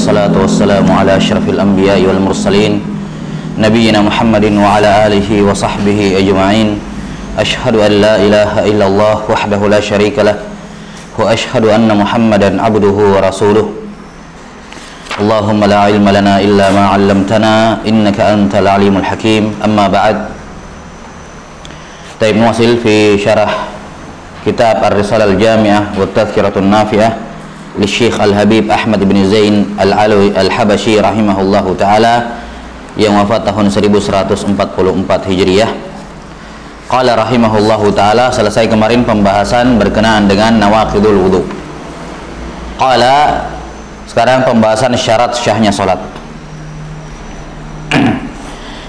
wassalatu wassalamu ala asyrafil anbiya'i wal mursalin nabiyyina Muhammadin wa ala alihi wa sahbihi ajma'in. Asyhadu an la ilaha illallah wahdahu la syarika lah wa asyhadu anna Muhammadan abduhu wa rasuluh. Allahumma la ilma lana illa ma 'allamtana innaka antal alimul hakim. Amma ba'd. Taib muwasil fi syarah kitab Ar-Risalah Al-Jami'ah wa Tadhkiratun Nafi'ah li Syekh Al-Habib Ahmad bin Zain Al-Alawi Al-Habashi rahimahullahu ta'ala yang wafat tahun 1144 Hijriyah. Qala rahimahullahu ta'ala, selesai kemarin pembahasan berkenaan dengan nawaqidul wudu. Qala, sekarang pembahasan syarat syahnya salat.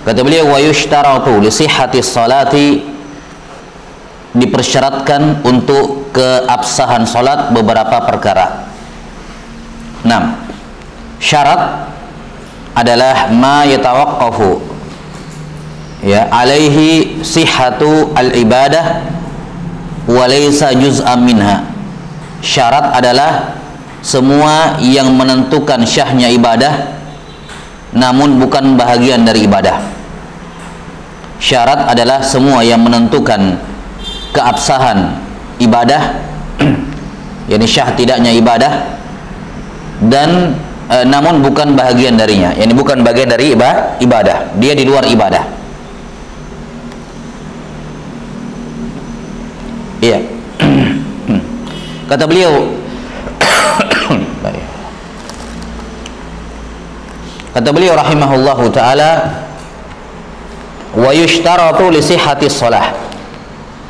Kata beliau, wa yushtaratu li sihhati salati, dipersyaratkan untuk keabsahan salat beberapa perkara. 6. Syarat adalah ma yatawaqqafu alaihi sihhatu al-ibadah wa laysa juz'an minha. Syarat adalah semua yang menentukan syahnya ibadah namun bukan bahagian dari ibadah. Syarat adalah semua yang menentukan keabsahan ibadah yakni syah tidaknya ibadah dan namun bukan bahagian darinya, yakni bukan bagian dari ibadah, dia di luar ibadah. Iya. Kata beliau rahimahullahu taala, wa yushtaratu li sihhati shalah,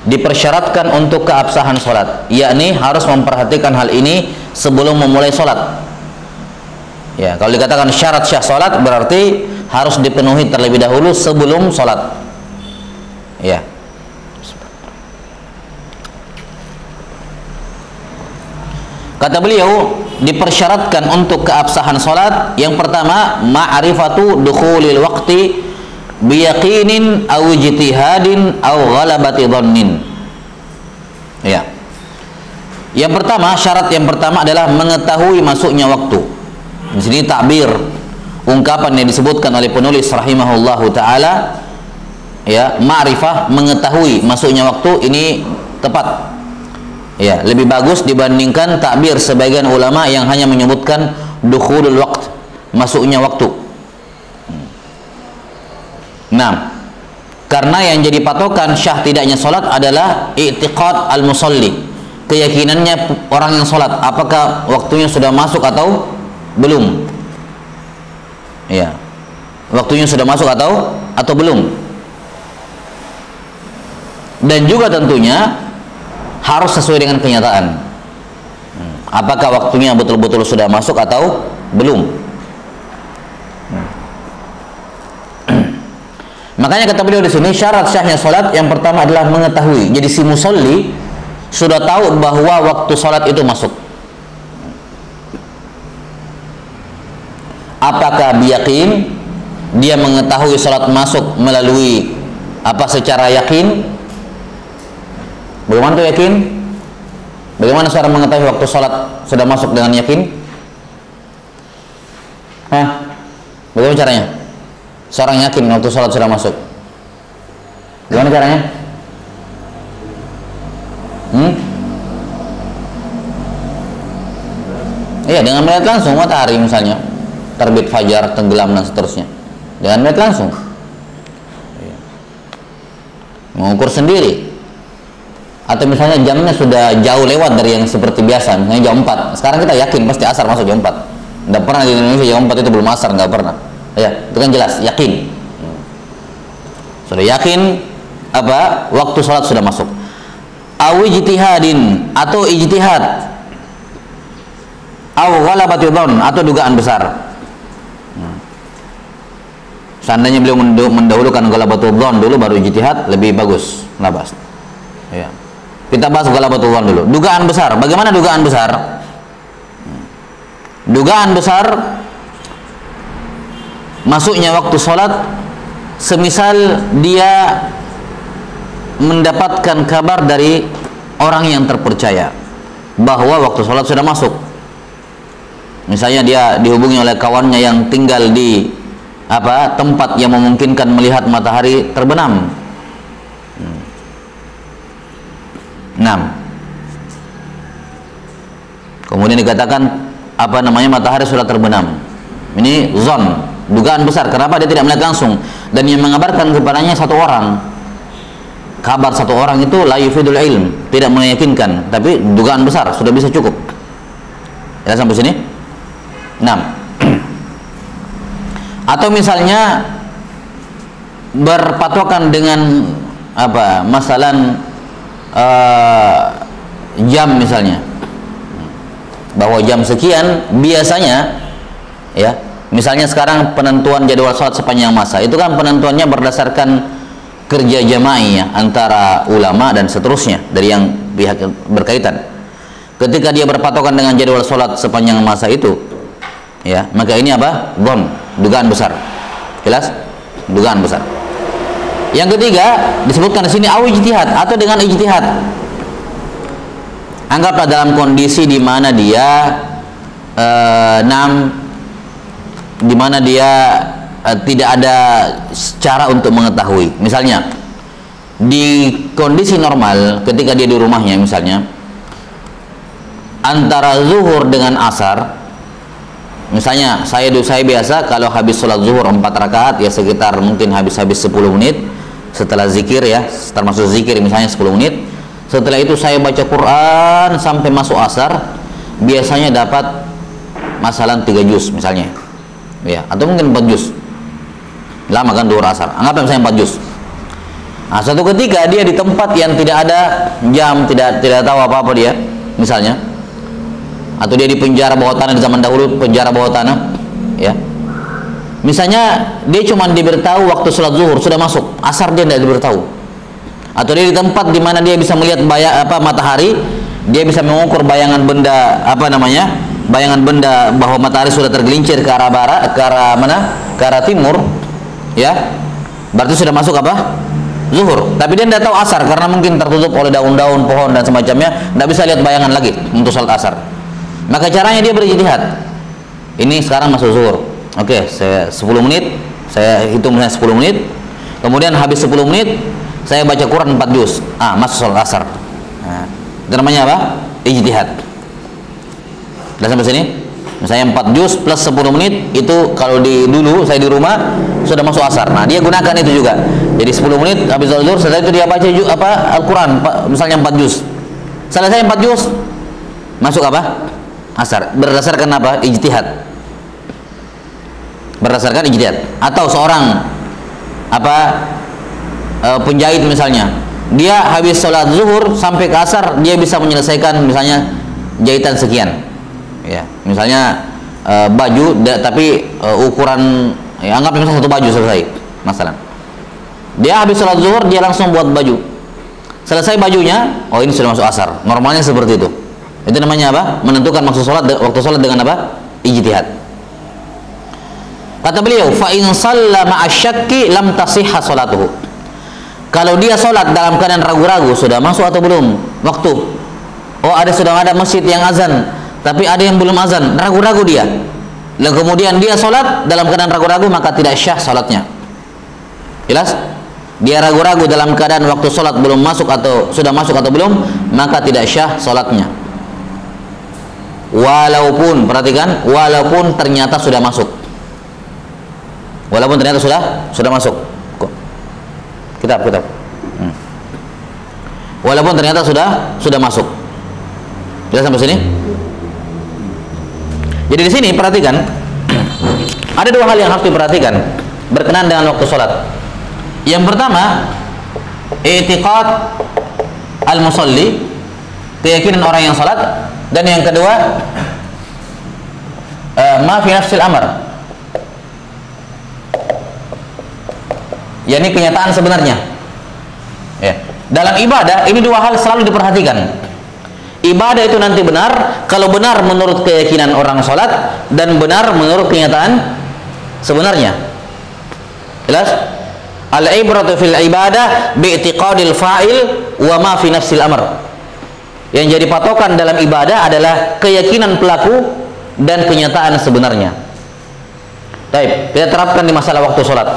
dipersyaratkan untuk keabsahan salat, yakni harus memperhatikan hal ini sebelum memulai salat. Ya, kalau dikatakan syarat syah salat berarti harus dipenuhi terlebih dahulu sebelum salat. Ya. Kata beliau, dipersyaratkan untuk keabsahan salat yang pertama ma'rifatu dukhulil waqti biyaqinin aw ijtihadin aw ghalabati dhannin. Ya. Yang pertama, syarat yang pertama adalah mengetahui masuknya waktu. Di sini takbir, ungkapan yang disebutkan oleh penulis rahimahullahu taala, ya, ma'rifah, mengetahui masuknya waktu, ini tepat. Ya, lebih bagus dibandingkan takbir sebagian ulama yang hanya menyebutkan dukhulul waqt, masuknya waktu. 6. Karena yang jadi patokan syah tidaknya salat adalah i'tiqad al-musalli, keyakinannya orang yang salat, apakah waktunya sudah masuk atau belum. Ya, waktunya sudah masuk atau belum. Dan juga tentunya harus sesuai dengan kenyataan, apakah waktunya betul-betul sudah masuk atau belum. Makanya kata beliau di sini, syarat syahnya salat yang pertama adalah mengetahui. Jadi si musolli sudah tahu bahwa waktu salat itu masuk. Apakah biyakin, dia mengetahui salat masuk melalui apa, secara yakin? Bagaimana itu yakin? Bagaimana seorang mengetahui waktu salat sudah masuk dengan yakin? Bagaimana caranya? Seorang yakin waktu salat sudah masuk. Bagaimana caranya? Iya, dengan melihat langsung matahari misalnya, terbit fajar, tenggelam dan seterusnya, dengan melihat langsung. Mengukur sendiri. Atau misalnya jamnya sudah jauh lewat dari yang seperti biasa, misalnya jam 4. Sekarang kita yakin pasti asar masuk jam 4. Tidak pernah di Indonesia jam 4 itu belum asar, nggak pernah. Ya, itu kan jelas, yakin. Sudah yakin apa? Waktu sholat sudah masuk. Aw ijtihadin, atau ijtihad. Aw ghalabati dhann, atau dugaan besar. Seandainya beliau mendahulukan ghalabatu dhann dulu baru ijtihad, lebih bagus, labas. Ya. Kita bahas ghalabatu dhann dulu. Dugaan besar. Bagaimana dugaan besar? Dugaan besar masuknya waktu sholat, semisal dia mendapatkan kabar dari orang yang terpercaya bahwa waktu sholat sudah masuk. Misalnya dia dihubungi oleh kawannya yang tinggal di tempat yang memungkinkan melihat matahari terbenam. 6. Kemudian dikatakan matahari sudah terbenam. Ini zon, dugaan besar. Kenapa dia tidak melihat langsung? Dan yang mengabarkan kepadanya satu orang. Kabar satu orang itu la yufidul ilm, tidak meyakinkan, tapi dugaan besar sudah bisa cukup. Ya, sampai sini. 6. Atau misalnya berpatokan dengan masalan jam misalnya, bahwa jam sekian biasanya, ya, misalnya sekarang penentuan jadwal sholat sepanjang masa itu kan penentuannya berdasarkan kerja jama'i, ya, antara ulama dan seterusnya dari yang pihak berkaitan. Ketika dia berpatokan dengan jadwal sholat sepanjang masa itu, ya, maka ini Dhon, dugaan besar. Jelas? Dugaan besar. Yang ketiga disebutkan di sini ijtihad, atau dengan ijtihad. Anggaplah dalam kondisi di mana dia tidak ada cara untuk mengetahui. Misalnya di kondisi normal ketika dia di rumahnya, misalnya antara zuhur dengan asar, misalnya saya biasa kalau habis sholat zuhur 4 rakaat ya sekitar mungkin habis 10 menit setelah zikir, ya, termasuk zikir misalnya 10 menit. Setelah itu saya baca Quran sampai masuk asar, biasanya dapat masalah 3 juz misalnya, ya, atau mungkin 4 juz. Lama kan duhur asar, anggap misalnya 4 juz. Nah, suatu ketika dia di tempat yang tidak ada jam, tidak tahu apa-apa dia misalnya, atau dia di penjara bawah tanah, di zaman dahulu penjara bawah tanah, ya, misalnya dia cuma diberitahu waktu sholat zuhur sudah masuk, asar dia tidak diberitahu. Atau dia di tempat di mana dia bisa melihat matahari, dia bisa mengukur bayangan benda bayangan benda bahwa matahari sudah tergelincir ke arah barat, ke arah mana? Ke arah timur, ya. Berarti sudah masuk zuhur. Tapi dia tidak tahu asar karena mungkin tertutup oleh daun-daun pohon dan semacamnya, tidak bisa lihat bayangan lagi untuk sholat asar. Maka caranya dia berijtihad. Ini sekarang masuk zuhur. Oke, saya 10 menit, saya hitung misalnya 10 menit. Kemudian habis 10 menit saya baca Quran 4 juz. Masuk sholat asar. Nah, itu namanya ijtihad. Sudah sampai sini? Misalnya 4 juz plus 10 menit itu kalau dulu saya di rumah sudah masuk asar. Nah, dia gunakan itu juga. Jadi 10 menit habis sholat zuhur, setelah itu dia baca Al-Quran misalnya 4 juz. Selesai 4 juz masuk asar. Berdasarkan ijtihad. Berdasarkan ijtihad. Atau seorang penjahit misalnya, dia habis sholat zuhur sampai ke asar dia bisa menyelesaikan misalnya jahitan sekian, ya, misalnya baju tapi ukuran, ya, anggap misalnya 1 baju selesai masalah. Dia habis sholat zuhur dia langsung buat baju, selesai bajunya, oh ini sudah masuk asar. Normalnya seperti itu. Itu namanya menentukan waktu sholat dengan ijtihad. Kata beliau, fa in shalla ma'a syakki lam tasihha sholatuhu. Kalau dia sholat dalam keadaan ragu-ragu sudah masuk atau belum waktu, sudah ada masjid yang azan tapi ada yang belum azan, ragu-ragu dia, lalu kemudian dia sholat dalam keadaan ragu-ragu, maka tidak syah sholatnya. Jelas? Dia ragu-ragu dalam keadaan waktu sholat belum masuk atau sudah masuk atau belum, maka tidak syah sholatnya. Walaupun, perhatikan, walaupun ternyata sudah masuk, walaupun ternyata sudah masuk. Kitab. Walaupun ternyata sudah masuk. Jelas sampai sini? Jadi di sini perhatikan, ada 2 hal yang harus diperhatikan berkenaan dengan waktu sholat. Yang pertama, i'tiqad al-musalli, keyakinan orang yang sholat, dan yang kedua, ma fi nafsil amr, yakni kenyataan sebenarnya, ya. Dalam ibadah ini 2 hal selalu diperhatikan. Ibadah itu nanti benar kalau benar menurut keyakinan orang sholat dan benar menurut kenyataan sebenarnya. Jelas? Al-ibratu fil ibadah bi'tiqadil fa'il wa ma fi nafsil amr. Yang jadi patokan dalam ibadah adalah keyakinan pelaku dan kenyataan sebenarnya. Baik, kita terapkan di masalah waktu sholat.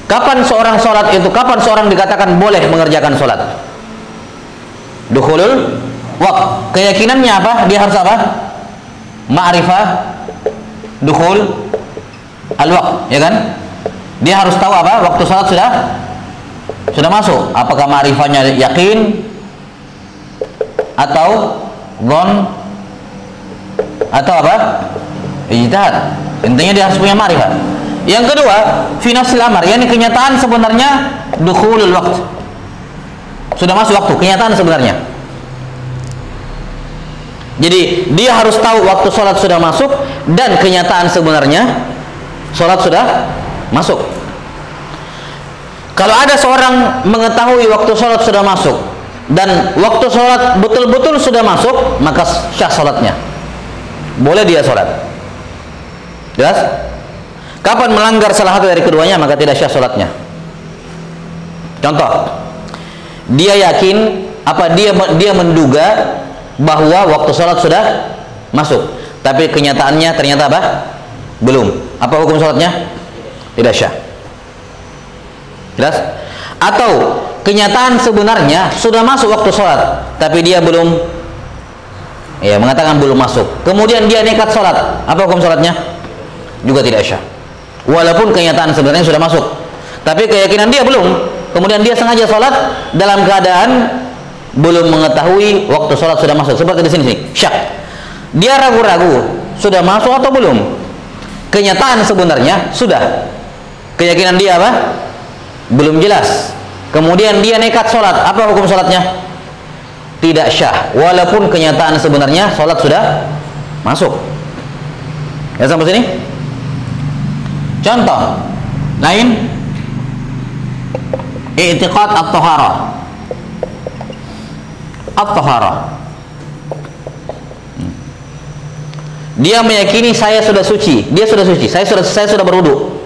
Kapan seorang sholat itu, kapan seorang dikatakan boleh mengerjakan sholat? Dukhulul waqt. Keyakinannya apa? Dia harus apa? Ma'rifah dukhul al-waqt, ya kan? Dia harus tahu apa? Waktu sholat sudah masuk. Apakah ma'rifahnya yakin atau dhon atau apa? Ijtihad. Intinya dia harus punya ma'rifah. Yang kedua, fi nafsil amar, yakni kenyataan sebenarnya dukhulul waqt. Sudah masuk waktu, kenyataan sebenarnya. Jadi dia harus tahu waktu sholat sudah masuk dan kenyataan sebenarnya sholat sudah masuk. Kalau ada seorang mengetahui waktu sholat sudah masuk dan waktu sholat betul-betul sudah masuk, maka syah sholatnya. Boleh dia sholat. Jelas? Kapan melanggar salah satu dari keduanya, maka tidak syah sholatnya. Contoh, dia yakin dia menduga bahwa waktu sholat sudah masuk, tapi kenyataannya ternyata apa? Belum. Apa hukum sholatnya? Tidak syah. Jelas? Atau kenyataan sebenarnya sudah masuk waktu sholat, tapi dia belum, ya, mengatakan belum masuk. Kemudian dia nekat sholat. Apa hukum sholatnya? Juga tidak syah. Walaupun kenyataan sebenarnya sudah masuk, tapi keyakinan dia belum. Kemudian dia sengaja sholat dalam keadaan belum mengetahui waktu sholat sudah masuk. Seperti di sini, syak. Dia ragu-ragu sudah masuk atau belum. Kenyataan sebenarnya sudah. Keyakinan dia apa? Belum jelas. Kemudian dia nekat sholat. Apa hukum sholatnya? Tidak syah. Walaupun kenyataan sebenarnya sholat sudah masuk. Ya, sampai sini. Contoh lain, i'tiqad at-taharah. Dia meyakini saya sudah suci, dia sudah suci, saya sudah berwudu.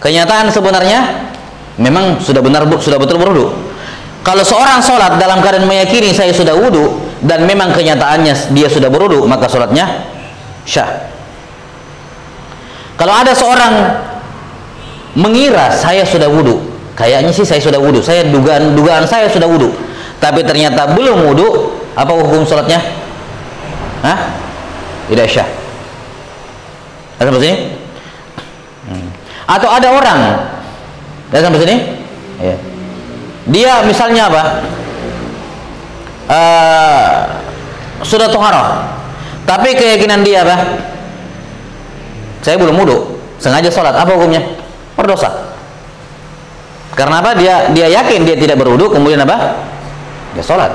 Kenyataan sebenarnya memang sudah betul berwudu. Kalau seorang sholat dalam keadaan meyakini saya sudah wudu dan memang kenyataannya dia sudah berwudu, maka sholatnya syah. Kalau ada seorang mengira saya sudah wudu, kayaknya sih saya sudah wudu, dugaan saya sudah wudu, tapi ternyata belum wudu, apa hukum sholatnya? Hah? Tidak syah. Sampai sini? Atau ada orang, sampai sini? Ya. Dia misalnya apa? Sudah toharoh, tapi keyakinan dia apa? Saya belum wudu, sengaja sholat. Apa hukumnya? Berdosa. Karena apa? Dia yakin dia tidak berwudu, kemudian apa? Dia sholat.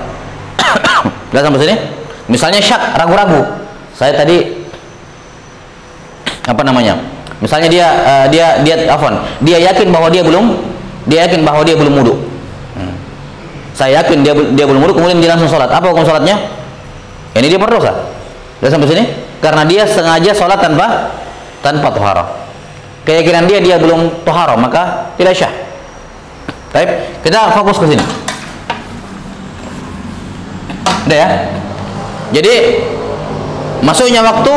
Lihat sampai sini. Misalnya syak, ragu-ragu. Saya tadi apa namanya? Misalnya dia yakin bahwa dia belum wudu. Saya yakin dia belum wudu, kemudian dia langsung sholat. Apa hukum sholatnya? Ini dia berdosa. Lihat sampai sini. Karena dia sengaja sholat tanpa toharoh. Keyakinan dia belum toharoh, maka tidak syah. Baik, kita fokus ke sini. Udah ya. Jadi masuknya waktu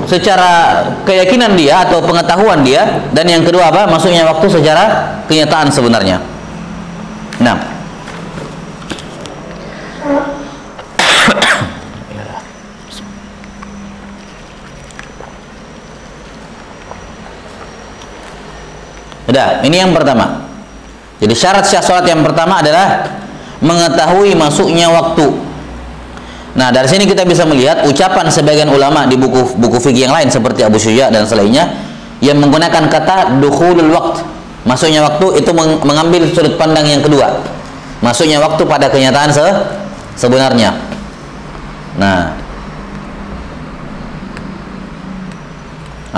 secara keyakinan dia atau pengetahuan dia, dan yang kedua apa? Masuknya waktu secara kenyataan sebenarnya. Nah, udah, ini yang pertama. Jadi syarat syah salat yang pertama adalah mengetahui masuknya waktu. Nah, dari sini kita bisa melihat ucapan sebagian ulama di buku fikih yang lain seperti Abu Syuja dan selainnya yang menggunakan kata dukhulul waqt. Masuknya waktu itu mengambil sudut pandang yang kedua. Masuknya waktu pada kenyataan sebenarnya. Nah,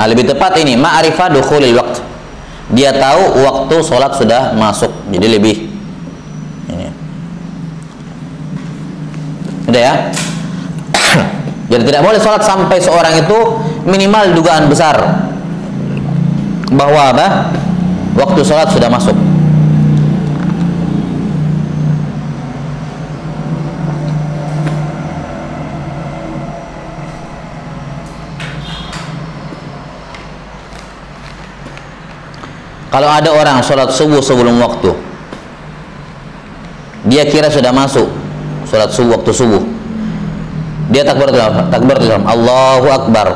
lebih tepat ini ma'rifah dukhulil waqt. Dia tahu waktu sholat sudah masuk, jadi lebih ini. Udah ya. Jadi tidak boleh sholat sampai seorang itu minimal dugaan besar bahwa apa? Waktu sholat sudah masuk. Kalau ada orang sholat subuh sebelum waktu, dia kira sudah masuk sholat subuh, waktu subuh, dia takbiratul ihram, Allahu Akbar,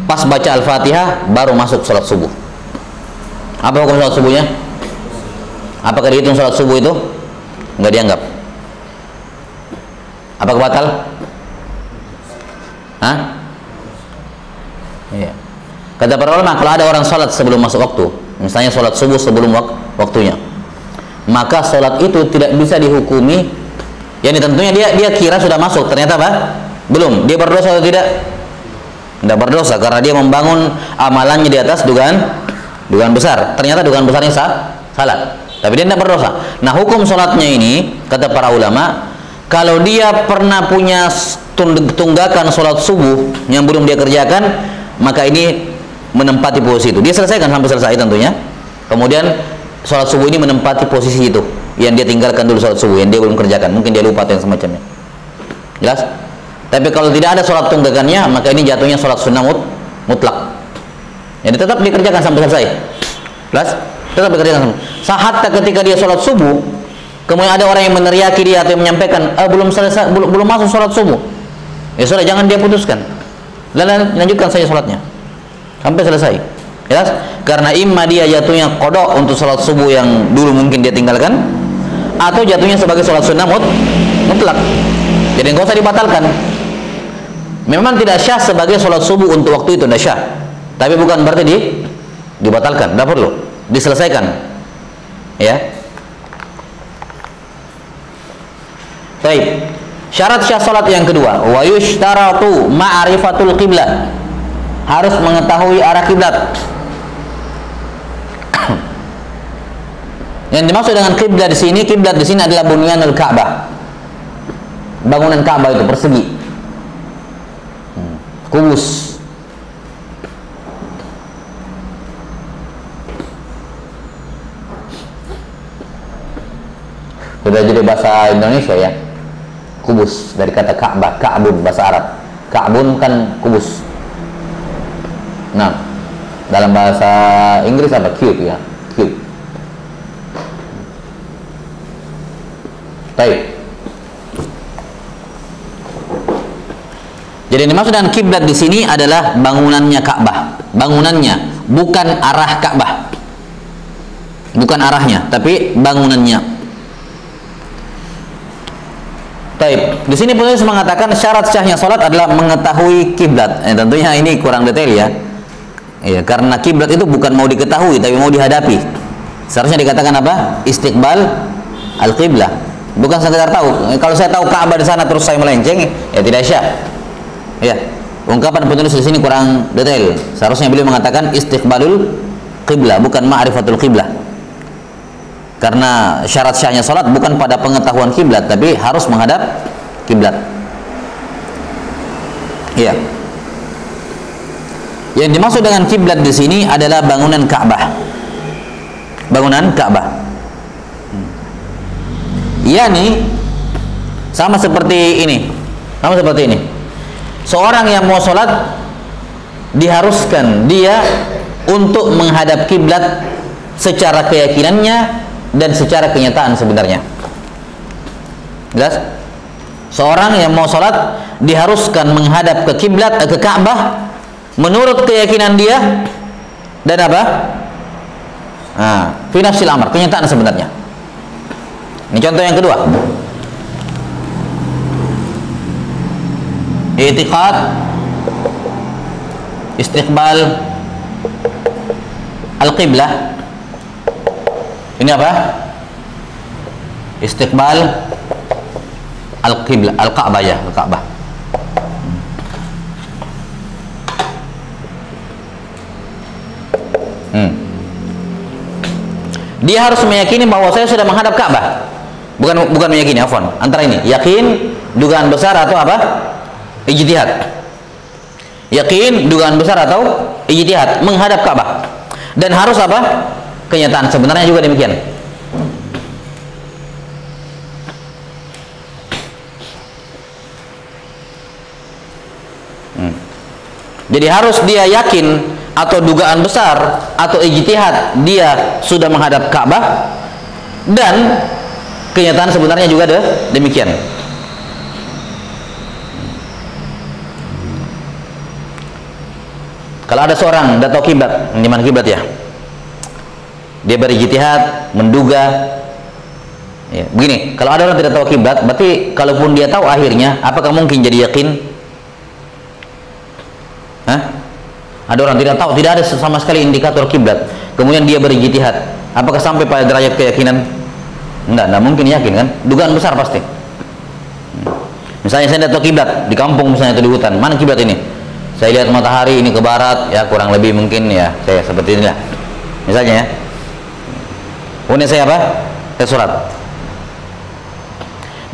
pas baca Al-Fatihah baru masuk sholat subuh. Apa hukum sholat subuhnya? Apakah dihitung sholat subuh itu? Enggak dianggap. Apakah batal? Hah? Iya. Kata para ulama, kalau ada orang sholat sebelum masuk waktu, misalnya sholat subuh sebelum waktunya, maka sholat itu tidak bisa dihukumi. Yani tentunya dia kira sudah masuk, ternyata apa? Belum. Dia berdosa atau tidak? Tidak berdosa karena dia membangun amalannya di atas dugaan besar. Ternyata dugaan besarnya salah, tapi dia tidak berdosa. Nah, hukum sholatnya ini kata para ulama, kalau dia pernah punya tunggakan sholat subuh yang belum dia kerjakan, maka ini menempati posisi itu. Dia selesaikan sampai selesai tentunya. Kemudian sholat subuh ini menempati posisi itu yang dia tinggalkan dulu, sholat subuh yang dia belum kerjakan. Mungkin dia lupa atau yang semacamnya. Jelas? Tapi kalau tidak ada sholat tunggakannya, maka ini jatuhnya sholat sunnah mutlak. Jadi tetap dikerjakan sampai selesai. Jelas? Tetap dikerjakan sampai. Hatta ketika dia sholat subuh, kemudian ada orang yang meneriaki dia atau yang menyampaikan, belum selesai, belum masuk sholat subuh. Ya sudah, jangan dia putuskan. Lanjutkan saja sholatnya sampai selesai. Jelas? Karena imma dia jatuhnya qada untuk sholat subuh yang dulu mungkin dia tinggalkan, atau jatuhnya sebagai sholat sunnah mutlak. Jadi nggak usah dibatalkan. Memang tidak syah sebagai sholat subuh untuk waktu itu, tidak syah. Tapi bukan berarti dibatalkan, tidak perlu, diselesaikan. Ya. Baik. Syarat syah salat yang kedua, wa yushtaratu ma'rifatul qiblat. Harus mengetahui arah kiblat. Yang dimaksud dengan kiblat di sini adalah bunyanul Ka'bah. Bangunan Ka'bah itu persegi. Kubus. Sudah jadi bahasa Indonesia ya. Kubus dari kata Ka'bah, Ka'bun bahasa Arab. Ka'bun kan kubus. Nah, dalam bahasa Inggris apa? Cube ya, cube. Baik. Jadi yang dimaksud dengan kiblat di sini adalah bangunannya Ka'bah. Bangunannya, bukan arah Ka'bah. Bukan arahnya, tapi bangunannya. Baik. Di sini penulis mengatakan syarat syahnya salat adalah mengetahui kiblat. Tentunya ini kurang detail ya. Ya, karena kiblat itu bukan mau diketahui tapi mau dihadapi. Seharusnya dikatakan apa? Istiqbal al-qiblah. Bukan sekedar tahu. Kalau saya tahu Ka'bah di sana terus saya melenceng, ya tidak syah. Ya, ungkapan penulis di sini kurang detail. Seharusnya beliau mengatakan istiqbalul qiblah, bukan ma'rifatul qiblah. Karena syarat syahnya salat bukan pada pengetahuan kiblat, tapi harus menghadap kiblat. Ya. Yang dimaksud dengan kiblat di sini adalah bangunan Ka'bah. Bangunan Ka'bah. Yani sama seperti ini. Sama seperti ini. Seorang yang mau sholat diharuskan dia untuk menghadap kiblat secara keyakinannya dan secara kenyataan sebenarnya. Jelas? Seorang yang mau sholat diharuskan menghadap ke kiblat, ke Ka'bah menurut keyakinan dia dan apa? Fi nafsil amr, kenyataan sebenarnya. Ini contoh yang kedua. I'tiqad istiqbal al-qiblah. Ini apa? Istiqbal al-qiblah, al-Ka'bah ya, al-Ka'bah. Dia harus meyakini bahwa saya sudah menghadap Ka'bah. Bukan meyakini, afwan. Antara ini, yakin, dugaan besar atau apa? Ijtihad. Yakin, dugaan besar atau ijtihad menghadap Ka'bah. Dan harus apa? Kenyataan sebenarnya juga demikian. Jadi harus dia yakin atau dugaan besar atau ijtihad dia sudah menghadap Ka'bah, dan kenyataan sebenarnya juga demikian. Kalau ada seorang tidak tahu kiblat, di mana kiblat ya, dia berijtihad, menduga. Ya, begini, kalau ada orang tidak tahu kiblat, berarti kalaupun dia tahu akhirnya, apakah mungkin jadi yakin? Hah? Ada orang tidak tahu, tidak ada sama sekali indikator kiblat, kemudian dia berijtihad, apakah sampai pada derajat keyakinan? Enggak mungkin yakin kan? Dugaan besar pasti. Misalnya saya tidak tahu kiblat di kampung misalnya atau di hutan, mana kiblat ini? Saya lihat matahari ini ke barat, ya kurang lebih mungkin ya saya seperti inilah. Misalnya ya. Kemudian saya apa? Saya sholat.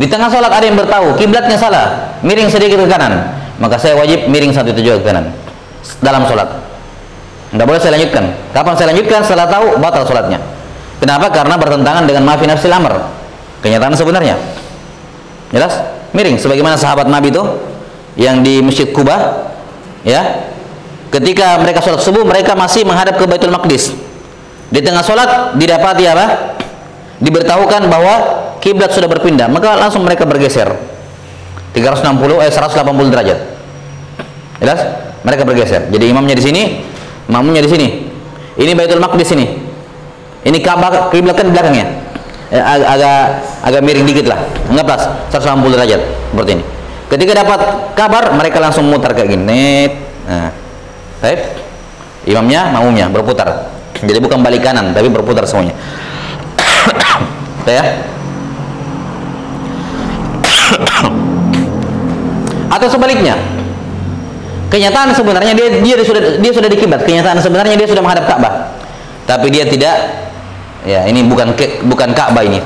Di tengah sholat ada yang bertahu kiblatnya salah, miring sedikit ke kanan, maka saya wajib miring 1 tujuh ke kanan dalam sholat. Tidak boleh saya lanjutkan. Kapan saya lanjutkan? Setelah tahu, batal sholatnya. Kenapa? Karena bertentangan dengan maafi nafsil amr. Kenyataan sebenarnya. Jelas? Miring. Sebagaimana sahabat Nabi itu yang di Masjid Kuba, ya, ketika mereka sholat subuh, mereka masih menghadap ke Baitul Maqdis. Di tengah sholat didapati apa? Diberitahukan bahwa kiblat sudah berpindah, maka langsung mereka bergeser 180 derajat. Jelas? Mereka bergeser. Jadi imamnya di sini, makmumnya di sini. Ini Baitul Maqdis ini. Ini Ka'bah, kiblat kan di belakangnya. Agak miring dikit lah. Anggaplah 180 derajat seperti ini. Ketika dapat kabar, mereka langsung mutar kayak gini. Nah, baik. Imamnya, makmumnya berputar. Jadi bukan balik kanan, tapi berputar semuanya. Ya. Atau sebaliknya, kenyataan sebenarnya dia sudah di kiblat. Kenyataan sebenarnya dia sudah menghadap Ka'bah, tapi dia tidak. Ya, ini bukan Ka'bah ini.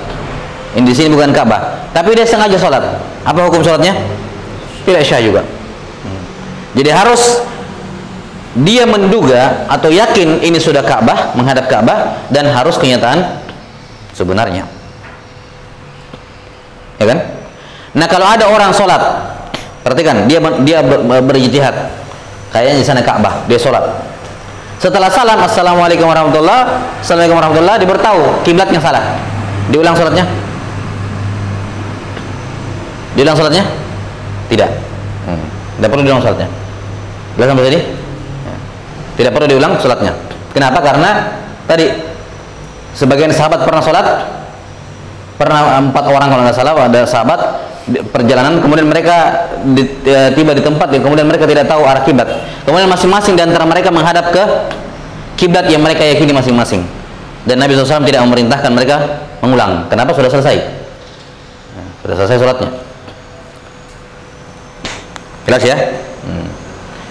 Ini di sini bukan Ka'bah, tapi dia sengaja sholat. Apa hukum sholatnya? Tidak syah juga. Jadi harus dia menduga atau yakin ini sudah Ka'bah, menghadap Ka'bah, dan harus kenyataan sebenarnya. Ya kan? Nah, kalau ada orang sholat, perhatikan, dia berijtihad, kayaknya di sana Ka'bah, dia sholat. Setelah salam, assalamualaikum warahmatullahi, diberitahu kiblatnya salah. Diulang sholatnya? Diulang sholatnya? Tidak. Tidak perlu diulang sholatnya. Jelas sampai tadi? Tidak perlu diulang sholatnya. Kenapa? Karena tadi sebagian sahabat pernah sholat, pernah 4 orang kalau nggak salah, ada sahabat perjalanan, kemudian mereka tiba di tempat, kemudian mereka tidak tahu arah kiblat. Kemudian masing-masing di antara mereka menghadap ke kiblat yang mereka yakini masing-masing. Dan Nabi SAW tidak memerintahkan mereka mengulang. Kenapa? Sudah selesai. Sudah selesai sholatnya. Jelas ya?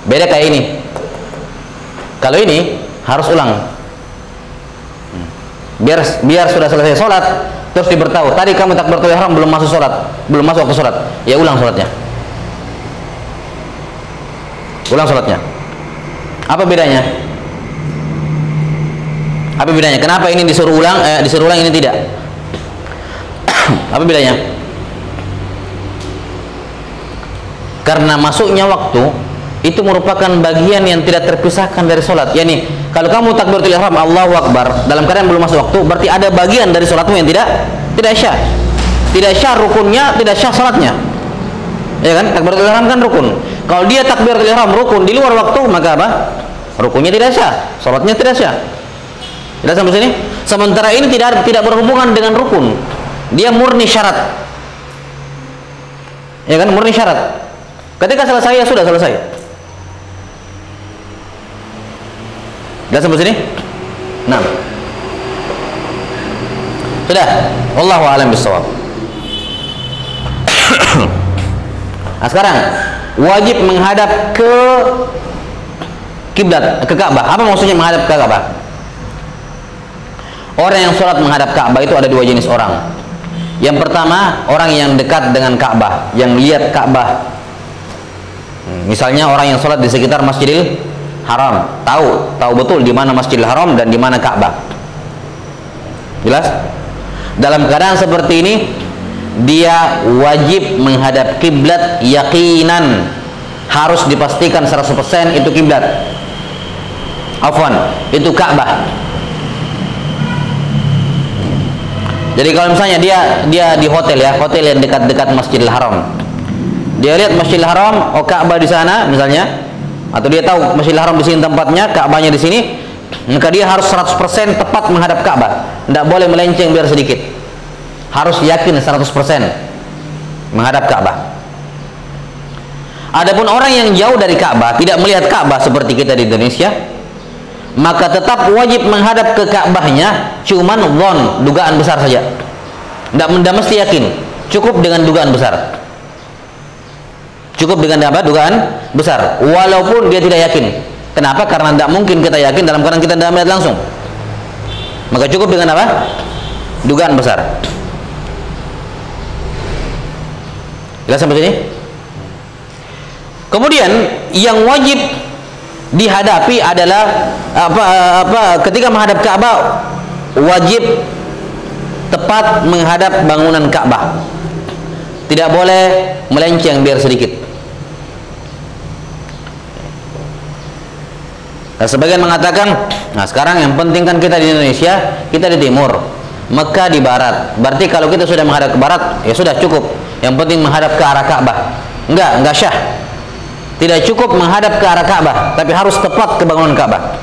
Beda kayak ini. Kalau ini harus ulang. Biar sudah selesai sholat, terus diberitahu, tadi kamu takbiratul ihram belum masuk sholat, belum masuk waktu sholat, ya ulang sholatnya. Ulang sholatnya. Apa bedanya? Apa bedanya? Kenapa ini disuruh ulang, ini tidak? Apa bedanya? Karena masuknya waktu itu merupakan bagian yang tidak terpisahkan dari sholat. Yani kalau kamu takbiratul ihram Allahu Akbar dalam keadaan belum masuk waktu, berarti ada bagian dari sholatmu yang tidak syah. Tidak syah rukunnya, tidak syah sholatnya. Ya kan? Takbiratul ihram kan rukun. Kalau dia takbiratul ihram rukun di luar waktu, maka apa? Rukunnya tidak syah, sholatnya tidak syah. Tidak sampai sini. Sementara ini tidak berhubungan dengan rukun. Dia murni syarat. Ya kan? Murni syarat. Ketika selesai, ya sudah selesai. Sudah sampai sini? Nah, sudah. Wallahu a'lam bishawab. Nah, sekarang wajib menghadap ke kiblat, ke Ka'bah. Apa maksudnya menghadap ke Ka'bah? Orang yang sholat menghadap Ka'bah itu ada 2 jenis orang. Yang pertama, orang yang dekat dengan Ka'bah, yang lihat Ka'bah. Misalnya orang yang sholat di sekitar Masjidil Haram, tahu betul di mana Masjidil Haram dan di mana Ka'bah. Jelas? Dalam keadaan seperti ini, dia wajib menghadap kiblat yakinan. Harus dipastikan 100% itu kiblat. Afwan, itu Ka'bah. Jadi kalau misalnya dia di hotel ya, hotel yang dekat-dekat Masjidil Haram. Dia lihat Masjidil Haram, oh Ka'bah di sana misalnya, atau dia tahu Masjidil Haram di sini tempatnya, Ka'bahnya di sini, maka dia harus 100% tepat menghadap Ka'bah. Tidak boleh melenceng biar sedikit. Harus yakin 100% menghadap Ka'bah. Adapun orang yang jauh dari Ka'bah, tidak melihat Ka'bah seperti kita di Indonesia, maka tetap wajib menghadap ke Ka'bahnya, cuman dhon, dugaan besar saja. Tidak mesti yakin, cukup dengan dugaan besar. Cukup dengan apa? Dugaan besar. Walaupun dia tidak yakin. Kenapa? Karena tidak mungkin kita yakin dalam keadaan kita tidak melihat langsung. Maka cukup dengan apa? Dugaan besar. Jelas sampai sini? Kemudian yang wajib dihadapi adalah ketika menghadap Ka'bah, wajib tepat menghadap bangunan Ka'bah. Tidak boleh melenceng biar sedikit. Nah, sebagian mengatakan, nah sekarang yang penting kan kita di Indonesia, kita di timur, Mekah di barat. Berarti kalau kita sudah menghadap ke barat, ya sudah cukup. Yang penting menghadap ke arah Ka'bah. Enggak syah. Tidak cukup menghadap ke arah Ka'bah, tapi harus tepat ke bangunan Ka'bah.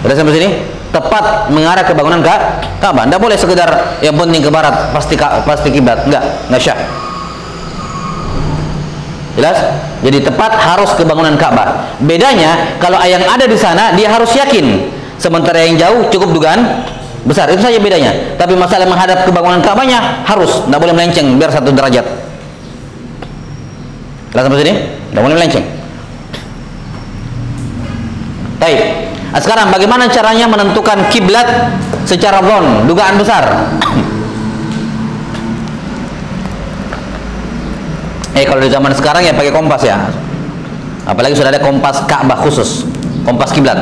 Sudah sampai sini? Tepat mengarah ke bangunan Ka'bah. Tidak boleh sekedar yang penting ke barat, pasti kiblat. Enggak syah. Jelas? Jadi tepat harus ke bangunan Ka'bah. Bedanya kalau yang ada di sana dia harus yakin, sementara yang jauh cukup dugaan besar. Itu saja bedanya. Tapi masalah menghadap ke bangunan Ka'bahnya harus, tidak boleh melenceng biar 1 derajat. Jelas sampai sini? Tidak boleh melenceng. Baik. Nah, sekarang bagaimana caranya menentukan kiblat secara dhon, dugaan besar? Kalau di zaman sekarang ya pakai kompas ya. Apalagi sudah ada kompas Ka'bah khusus, kompas kiblat.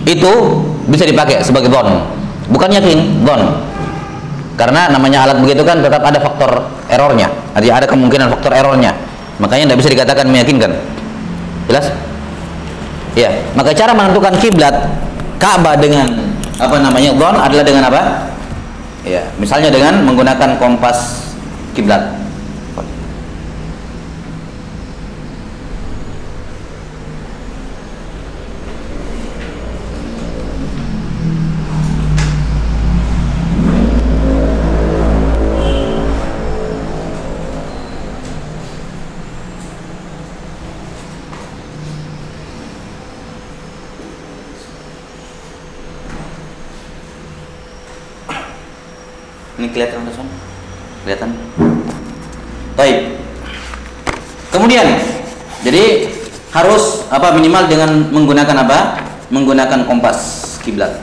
Itu bisa dipakai sebagai dhon. Bukan yakin, dhon. Karena namanya alat begitu kan tetap ada faktor errornya. Ada kemungkinan faktor errornya. Makanya tidak bisa dikatakan meyakinkan. Jelas? Ya, maka cara menentukan kiblat Ka'bah dengan dhon adalah dengan apa? Ya, misalnya dengan menggunakan kompas kiblat. Ini kelihatan teman? Kelihatan? Baik. Kemudian, jadi harus minimal dengan menggunakan menggunakan kompas kiblat.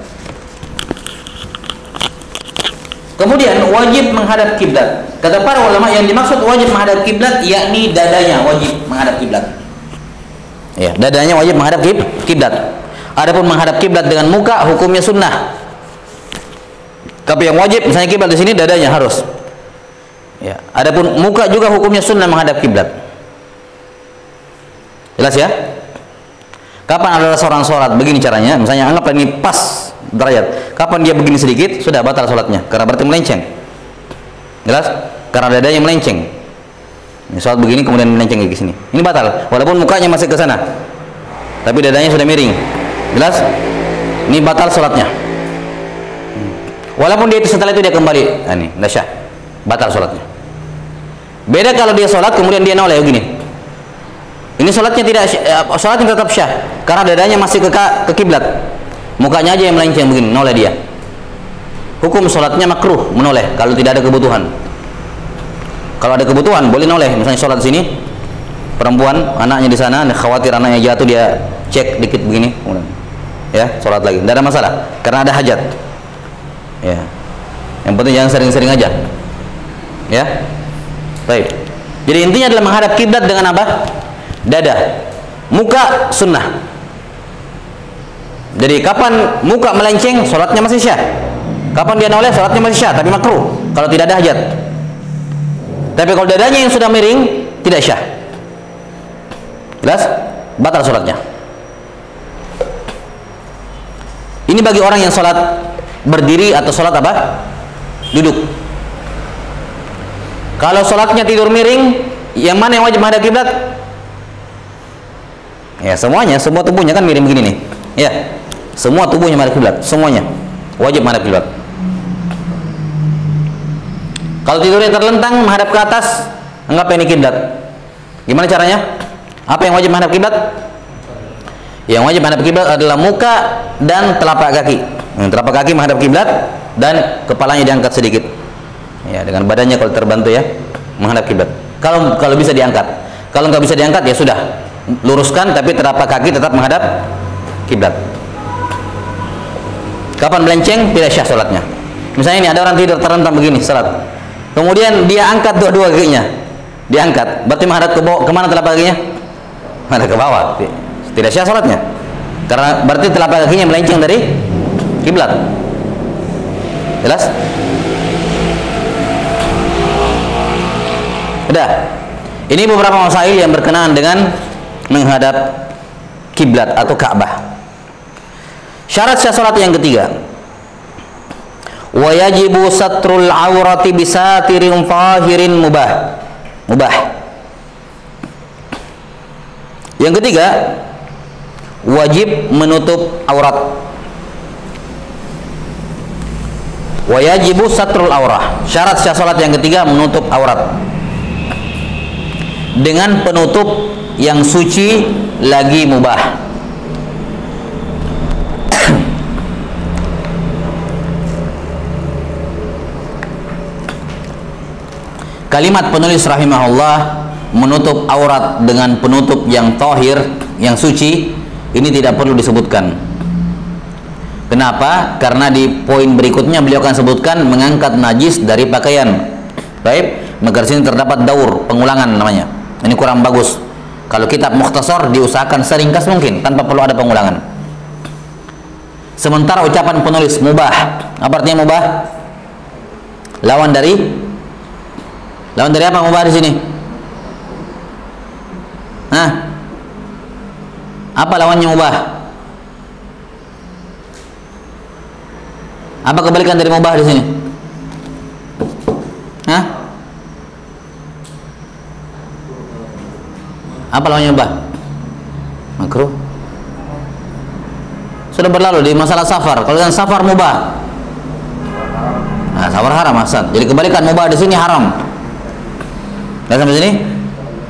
Kemudian wajib menghadap kiblat. Kata para ulama yang dimaksud wajib menghadap kiblat yakni dadanya wajib menghadap kiblat. Ya, dadanya wajib menghadap kiblat. Adapun menghadap kiblat dengan muka hukumnya sunnah. Tapi yang wajib misalnya kiblat di sini dadanya harus. Ya, adapun muka juga hukumnya sunnah menghadap kiblat. Jelas ya? Kapan ada seorang sholat begini caranya, misalnya anggap ini pas derajat. Kapan dia begini sedikit sudah batal sholatnya karena berarti melenceng. Jelas? Karena dadanya melenceng. Ini sholat begini kemudian melenceng ke sini. Ini batal. Walaupun mukanya masih ke sana, tapi dadanya sudah miring. Jelas? Ini batal sholatnya. Walaupun dia setelah itu dia kembali, ini tidak syah, batal sholatnya. Beda kalau dia sholat kemudian dia noleh begini. Ini sholatnya sholatnya tetap syah karena dadanya masih ke kiblat, mukanya aja yang melenceng begini, noleh dia. Hukum sholatnya makruh menoleh kalau tidak ada kebutuhan. Kalau ada kebutuhan boleh noleh, misalnya sholat di sini, perempuan anaknya di sana, khawatir anaknya jatuh dia cek dikit begini, ya sholat lagi, tidak ada masalah karena ada hajat. Ya, yang penting jangan sering-sering aja. Ya, baik. Jadi intinya adalah menghadap kiblat dengan apa? Dada, muka sunnah. Jadi kapan muka melenceng, sholatnya masih syah. Kapan dia noleh, sholatnya masih syah, tapi makruh kalau tidak ada hajat. Tapi kalau dadanya yang sudah miring, tidak syah. Jelas? Batal sholatnya. Ini bagi orang yang sholat berdiri atau sholat apa? Duduk. Kalau sholatnya tidur miring, yang mana yang wajib menghadap kiblat? Ya semuanya, semua tubuhnya kan miring begini nih. Ya, semua tubuhnya menghadap kiblat, semuanya wajib menghadap kiblat. Kalau tidurnya terlentang menghadap ke atas, anggap ini kiblat. Gimana caranya? Apa yang wajib menghadap kiblat? Yang wajib menghadap kiblat adalah muka dan telapak kaki. Telapak kaki menghadap kiblat dan kepalanya diangkat sedikit. Ya, dengan badannya kalau terbantu ya, menghadap kiblat. Kalau bisa diangkat. Kalau nggak bisa diangkat ya sudah, luruskan tapi telapak kaki tetap menghadap kiblat. Kapan melenceng tidak syah salatnya. Misalnya ini ada orang tidur terlentang begini salat. Kemudian dia angkat dua-dua kakinya. Diangkat, berarti menghadap ke bawah, kemana telapak kakinya? Menghadap ke bawah. Tidak syah salatnya. Karena berarti telapak kakinya melenceng dari kiblat. Jelas? Udah. Ini beberapa masail yang berkenaan dengan menghadap kiblat atau Ka'bah. Syarat syah salat yang ketiga. Wa yajibu satrul aurati bisatirin zahirin mubah. Yang ketiga, wajib menutup aurat. Wa yajibu satrul aurah. Syarat syah salat yang ketiga menutup aurat. Dengan penutup yang suci lagi mubah. Kalimat penulis rahimahullah menutup aurat dengan penutup yang tahir, yang suci, ini tidak perlu disebutkan. Kenapa? Karena di poin berikutnya beliau akan sebutkan mengangkat najis dari pakaian. Baik, maka di sini terdapat daur, pengulangan namanya. Ini kurang bagus. Kalau kitab mukhtasar diusahakan seringkas mungkin tanpa perlu ada pengulangan. Sementara ucapan penulis mubah, apa artinya mubah? Lawan dari apa mubah di sini? Hah? Apa lawannya mubah? Apa kebalikan dari mubah di sini? Hah? Apa lawannya mubah? Makruh. Sudah berlalu di masalah safar. Kalau yang safar mubah. Nah, safar haram asal. Jadi kebalikan mubah di sini haram. Lihat sampai sini?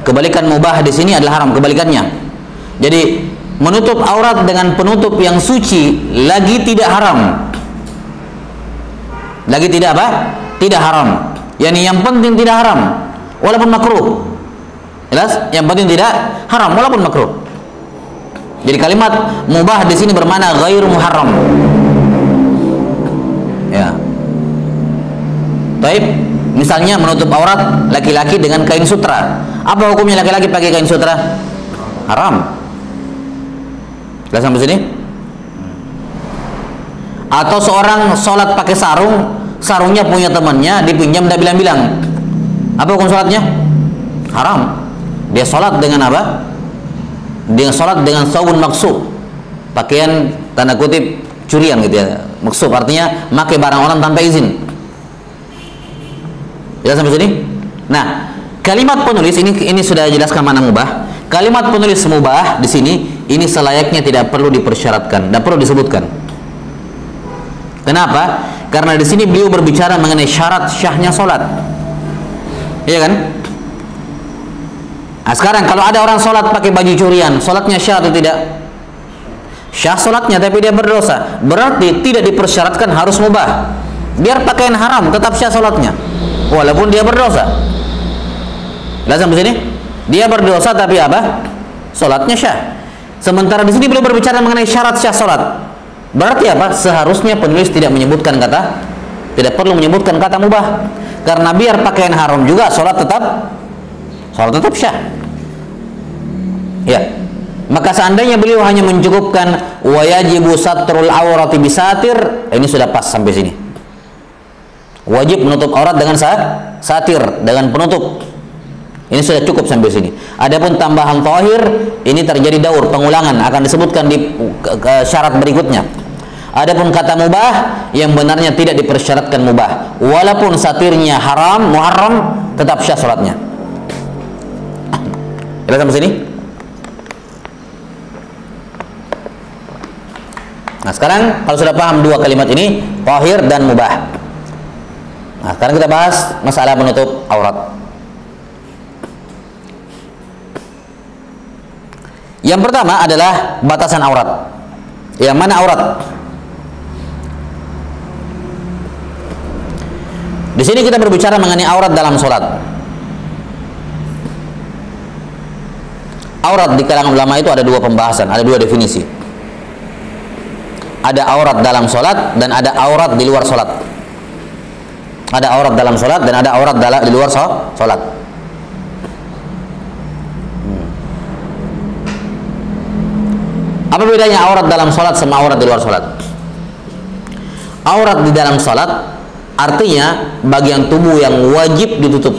Kebalikan mubah di sini adalah haram, kebalikannya. Jadi menutup aurat dengan penutup yang suci lagi tidak haram. Lagi tidak apa? Tidak haram. Yang penting tidak haram walaupun makruh. Jelas? Yang penting tidak haram walaupun makruh. Jadi kalimat mubah di sini bermakna ghairu muharram. Ya. Baik. Misalnya menutup aurat laki-laki dengan kain sutra. Apa hukumnya laki-laki pakai kain sutra? Haram. Jelas sampai sini? Atau seorang sholat pakai sarung, sarungnya punya temannya, dipinjam, tidak bilang-bilang. Apa hukum sholatnya? Haram. Dia sholat dengan apa? Dia sholat dengan saubun maksub, pakaian tanda kutip curian gitu ya. Maksub artinya pakai barang orang tanpa izin. Jelas sampai sini? Nah, kalimat penulis ini sudah jelaskan mana mubah. Kalimat penulis mubah di sini ini selayaknya tidak perlu dipersyaratkan, tidak perlu disebutkan. Kenapa? Karena di sini beliau berbicara mengenai syarat syahnya sholat. Iya kan? Nah, sekarang kalau ada orang sholat pakai baju curian, sholatnya syah atau tidak? Syah sholatnya, tapi dia berdosa. Berarti tidak dipersyaratkan harus mubah. Biar pakaian haram, tetap syah sholatnya, walaupun dia berdosa. Lihat sampai sini? Dia berdosa tapi apa? Sholatnya syah. Sementara di sini beliau berbicara mengenai syarat syah sholat. Berarti apa? Seharusnya penulis tidak menyebutkan kata, tidak perlu menyebutkan kata mubah. Karena biar pakaian haram juga sholat tetap syah. Ya. Maka seandainya beliau hanya mencukupkan wa yajibu satrul aurati bisatir, ini sudah pas sampai sini. Wajib menutup aurat dengan satir, dengan penutup. Ini sudah cukup sampai sini. Adapun tambahan tahir, ini terjadi daur, pengulangan, akan disebutkan di syarat berikutnya. Adapun kata mubah yang benarnya tidak dipersyaratkan mubah, walaupun satirnya haram, muharram, tetap syah salatnya. Kita sampai sini. Nah, sekarang kalau sudah paham dua kalimat ini, tahir dan mubah. Nah, sekarang kita bahas masalah menutup aurat. Yang pertama adalah batasan aurat. Yang mana aurat? Di sini kita berbicara mengenai aurat dalam sholat. Aurat di kalangan ulama itu ada dua pembahasan, ada dua definisi. Ada aurat dalam sholat dan ada aurat di luar sholat. Ada aurat dalam sholat dan ada aurat di luar sholat. Apa bedanya aurat dalam sholat sama aurat di luar sholat? Aurat di dalam sholat artinya bagian tubuh yang wajib ditutup.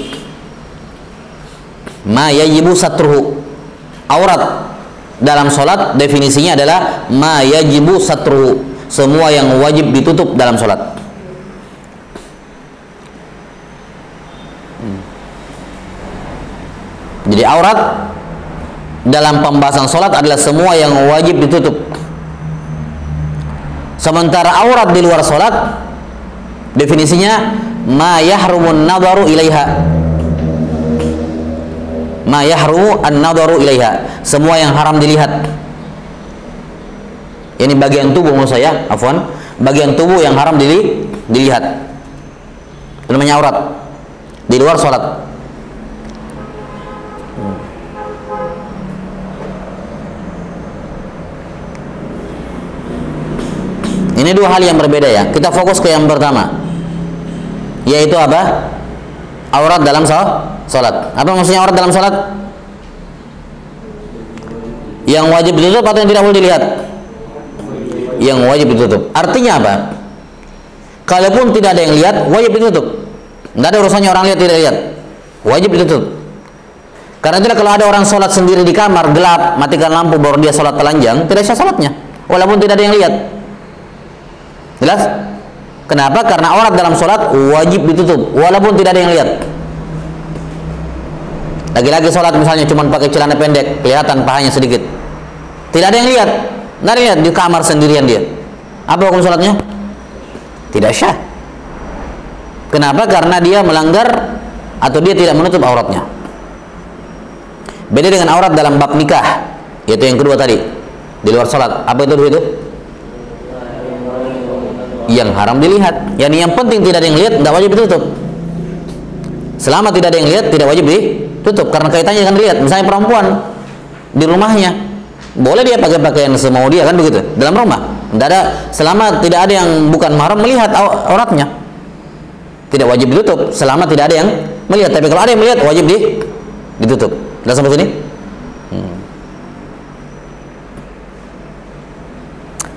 Ma yajibu satruhu. Aurat dalam sholat definisinya adalah ma yajibu satruhu, semua yang wajib ditutup dalam sholat. Jadi aurat dalam pembahasan sholat adalah semua yang wajib ditutup. Sementara aurat di luar sholat definisinya ma yahrumun nadharu ilaiha. Ma yahrumu an-nadharu ilaiha, semua yang haram dilihat. Ini bagian tubuh maksud saya, afwan, bagian tubuh yang haram dilihat. Itu namanya aurat di luar sholat. Ini dua hal yang berbeda ya. Kita fokus ke yang pertama, yaitu apa? Aurat dalam sholat. Apa maksudnya aurat dalam sholat? Yang wajib ditutup atau yang tidak boleh dilihat? Yang wajib ditutup. Artinya apa? Kalaupun tidak ada yang lihat, wajib ditutup. Tidak ada urusannya orang lihat tidak lihat, wajib ditutup. Karena itulah kalau ada orang sholat sendiri di kamar gelap, matikan lampu baru dia sholat telanjang, tidak sah sholatnya, walaupun tidak ada yang lihat. Jelas? Kenapa? Karena aurat dalam sholat wajib ditutup, walaupun tidak ada yang lihat. Lagi-lagi sholat misalnya cuma pakai celana pendek, kelihatan pahanya sedikit, tidak ada yang lihat, tidak ada yang lihat, di kamar sendirian dia. Apa hukum sholatnya? Tidak syah. Kenapa? Karena dia melanggar atau dia tidak menutup auratnya. Beda dengan aurat dalam bab nikah, yaitu yang kedua tadi, di luar sholat. Apa itu? Yang haram dilihat. Yang penting tidak ada yang lihat, tidak wajib ditutup. Selama tidak ada yang lihat, tidak wajib ditutup, karena kaitannya dengan lihat. Misalnya perempuan di rumahnya, boleh dia pakai pakaian semau dia, kan begitu, dalam rumah. Tidak ada, selama tidak ada yang bukan mahram melihat auratnya, tidak wajib ditutup selama tidak ada yang melihat. Tapi kalau ada yang melihat, wajib ditutup. Sudah sampai sini?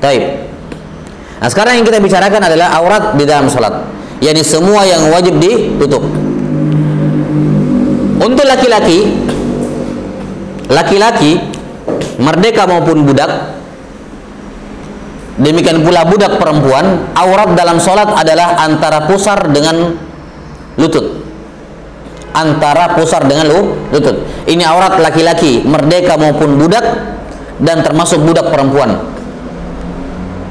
Baik. Nah, sekarang yang kita bicarakan adalah aurat di dalam sholat, yakni semua yang wajib ditutup. Untuk laki-laki merdeka maupun budak, demikian pula budak perempuan, aurat dalam sholat adalah antara pusar dengan lutut. Antara pusar dengan lutut. Ini aurat laki-laki, merdeka maupun budak, dan termasuk budak perempuan.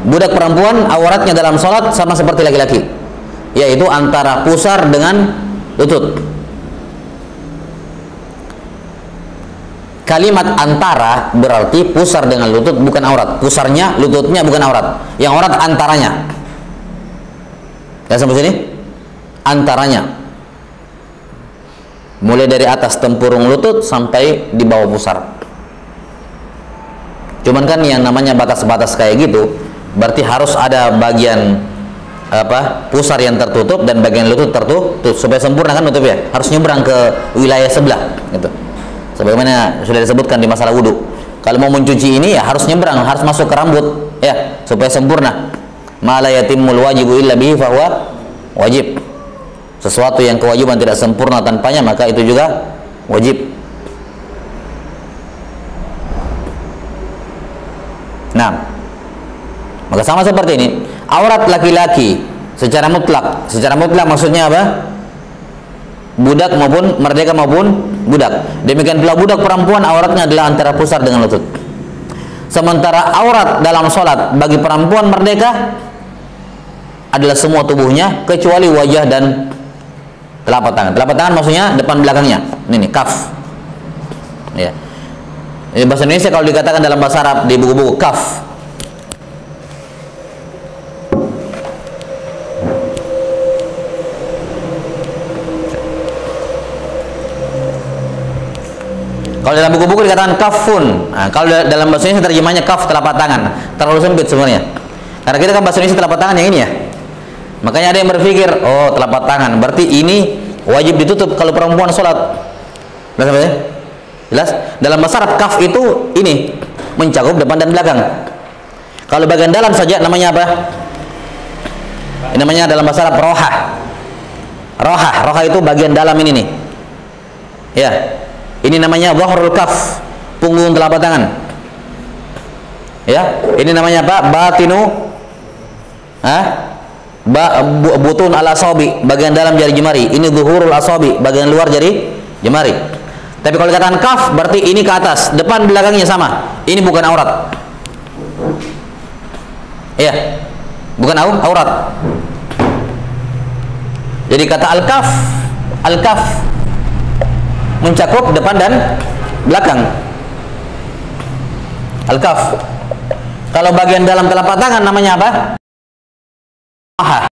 Budak perempuan auratnya dalam sholat sama seperti laki-laki, yaitu antara pusar dengan lutut. Kalimat antara berarti pusar dengan lutut bukan aurat, pusarnya lututnya bukan aurat, yang aurat antaranya. Ya, sampai sini? Antaranya, mulai dari atas tempurung lutut sampai di bawah pusar. Cuman kan yang namanya batas-batas kayak gitu, berarti harus ada bagian pusar yang tertutup dan bagian lutut tertutup supaya sempurna kan nutup ya. Harus nyebrang ke wilayah sebelah gitu. Sebagaimana sudah disebutkan di masalah wudhu, kalau mau mencuci ini ya harus nyebrang, harus masuk ke rambut ya supaya sempurna. Ma la yatimul wajibu illa bihi fahuwa wajib. Sesuatu yang kewajiban tidak sempurna tanpanya maka itu juga wajib. Nah, Maka sama seperti ini, aurat laki-laki secara mutlak maksudnya apa? Budak maupun merdeka maupun budak. Demikian pula budak perempuan auratnya adalah antara pusar dengan lutut. Sementara aurat dalam sholat bagi perempuan merdeka adalah semua tubuhnya kecuali wajah dan telapak tangan. Telapak tangan maksudnya depan belakangnya. Ini kaf. Ya. Ini bahasa Indonesia kalau dikatakan dalam bahasa Arab di buku-buku kaf. Kalau dalam buku-buku dikatakan kafun. Nah, kalau dalam bahasa Indonesia terjemahnya kaf, telapak tangan. Terlalu sempit sebenarnya. Karena kita kan bahasa Indonesia telapak tangan yang ini ya. Makanya ada yang berpikir, oh telapak tangan, berarti ini wajib ditutup kalau perempuan sholat. Jelas apa ya? Jelas? Dalam bahasa Arab kaf itu ini mencakup depan dan belakang. Kalau bagian dalam saja namanya apa? Ini namanya dalam bahasa Arab roha. Roha itu bagian dalam ini nih. Ya. Ini namanya dhahrul kaf, punggung telapak tangan. Ya, ini namanya apa? Batinu, butun al asabi, bagian dalam jari jemari. Ini zuhurul asabi, bagian luar jari jemari. Tapi kalau dikatakan kaf, berarti ini ke atas, depan belakangnya sama. Ini bukan aurat. Iya, bukan aurat. Jadi kata al-kaf mencakup depan dan belakang. Al-kaf. Kalau bagian dalam telapak tangan namanya apa? Aha.